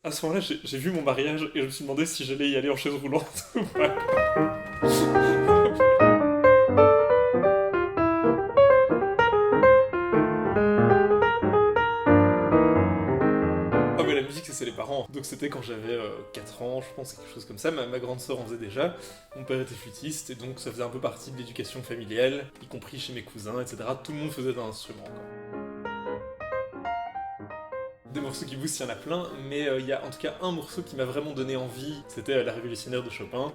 À ce moment-là, j'ai vu mon mariage et je me suis demandé si j'allais y aller en chaise roulante ou pas. Ah mais la musique c'est les parents, donc c'était quand j'avais 4 ans, je pense, quelque chose comme ça, ma grande sœur en faisait déjà, mon père était flûtiste, et donc ça faisait un peu partie de l'éducation familiale, y compris chez mes cousins, etc. Tout le monde faisait un instrument, quoi. Des morceaux qui boostent, il y en a plein, mais il y a en tout cas un morceau qui m'a vraiment donné envie, c'était La Révolutionnaire de Chopin.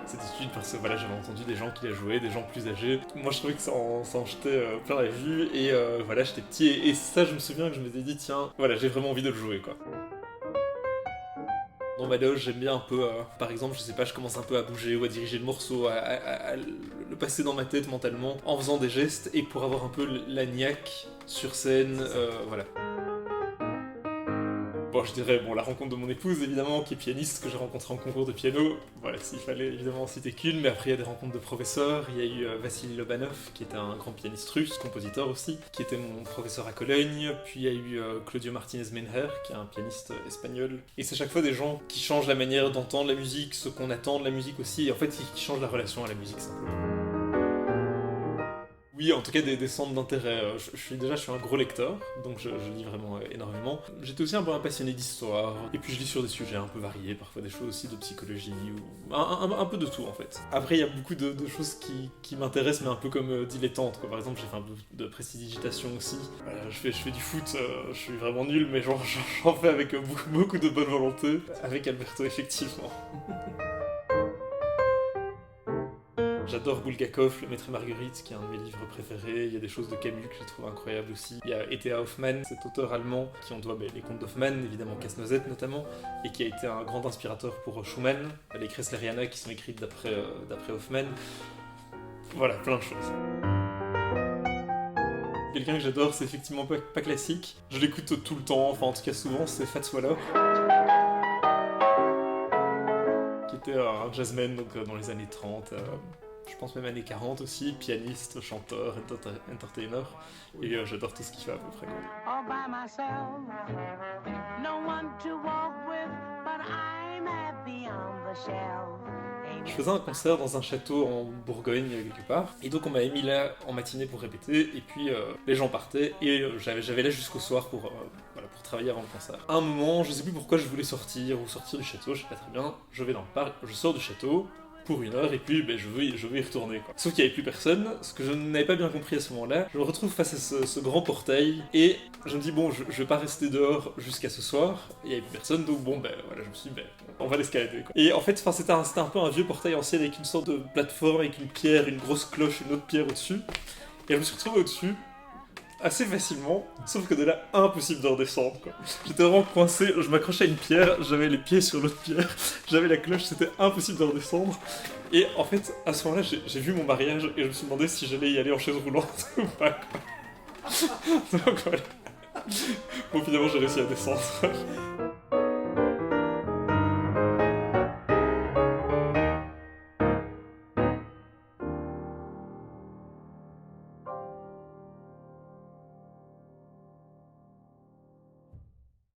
C'était stupide parce que voilà, j'avais entendu des gens qui la jouaient, des gens plus âgés. Moi je trouvais que ça en jetait plein la vue, et voilà, j'étais petit, et ça je me souviens que je m'étais dit, tiens, voilà, j'ai vraiment envie de le jouer, quoi. Dans ma loge, j'aime bien un peu, par exemple, je sais pas, je commence un peu à bouger ou à diriger le morceau, à le passer dans ma tête mentalement, en faisant des gestes, et pour avoir un peu la niaque sur scène, voilà. Bon, je dirais, bon, la rencontre de mon épouse, évidemment, qui est pianiste, que j'ai rencontré en concours de piano. Voilà, s'il fallait évidemment en citer qu'une, mais après il y a des rencontres de professeurs. Il y a eu Vassili Lobanov, qui était un grand pianiste russe, compositeur aussi, qui était mon professeur à Cologne. Puis il y a eu Claudio Martinez-Menher, qui est un pianiste espagnol. Et c'est chaque fois des gens qui changent la manière d'entendre la musique, ce qu'on attend de la musique aussi, et en fait, qui changent la relation à la musique, simplement. Oui, en tout cas des centres d'intérêt. Je suis un gros lecteur, donc je lis vraiment énormément. J'étais aussi un peu un passionné d'histoire, et puis je lis sur des sujets un peu variés, parfois des choses aussi de psychologie, ou un peu de tout en fait. Après, il y a beaucoup de choses qui m'intéressent, mais un peu comme dilettantes, quoi. Par exemple, j'ai fait un peu de prestidigitation aussi. Je fais du foot, je suis vraiment nul, mais j'en fais avec beaucoup de bonne volonté, avec Alberto effectivement. J'adore Bulgakov, Le Maître et Marguerite, qui est un de mes livres préférés. Il y a des choses de Camus que je trouve incroyables aussi. Il y a E.T.A. Hoffmann, cet auteur allemand qui on doit les contes d'Hoffmann, évidemment Casse-Noisette notamment, et qui a été un grand inspirateur pour Schumann, les Kreisleriana qui sont écrites d'après Hoffmann. Voilà, plein de choses. Quelqu'un que j'adore, c'est effectivement pas classique. Je l'écoute tout le temps, enfin en tout cas souvent, c'est Fats Waller, qui était un jazzman donc, dans les années 30. Je pense même années 40 aussi, pianiste, chanteur, entertainer, et j'adore tout ce qu'il fait à peu près. All by myself, no one to walk with, but I'm happy on the shelf. Je faisais un concert dans un château en Bourgogne quelque part, et donc on m'avait mis là en matinée pour répéter, et puis les gens partaient, et j'avais là jusqu'au soir pour travailler avant le concert. À un moment, je sais plus pourquoi je voulais sortir du château, je sais pas très bien, je vais dans le parc, je sors du château, pour 1 heure, et puis je veux y retourner, quoi. Sauf qu'il n'y avait plus personne, ce que je n'avais pas bien compris à ce moment-là. Je me retrouve face à ce grand portail, et je me dis, bon, je vais pas rester dehors jusqu'à ce soir, il n'y avait plus personne, donc bon, voilà, je me suis dit, on va l'escalader, quoi. Et en fait, c'était un peu un vieux portail ancien avec une sorte de plateforme, avec une pierre, une grosse cloche, une autre pierre au-dessus, et je me suis retrouvé au-dessus, assez facilement, sauf que de là, impossible de redescendre, quoi. J'étais vraiment coincé, je m'accrochais à une pierre, j'avais les pieds sur l'autre pierre, j'avais la cloche, c'était impossible de redescendre. Et en fait, à ce moment-là, j'ai vu mon mariage et je me suis demandé si j'allais y aller en chaise roulante ou pas, quoi. Donc voilà. Bon, finalement, j'ai réussi à descendre.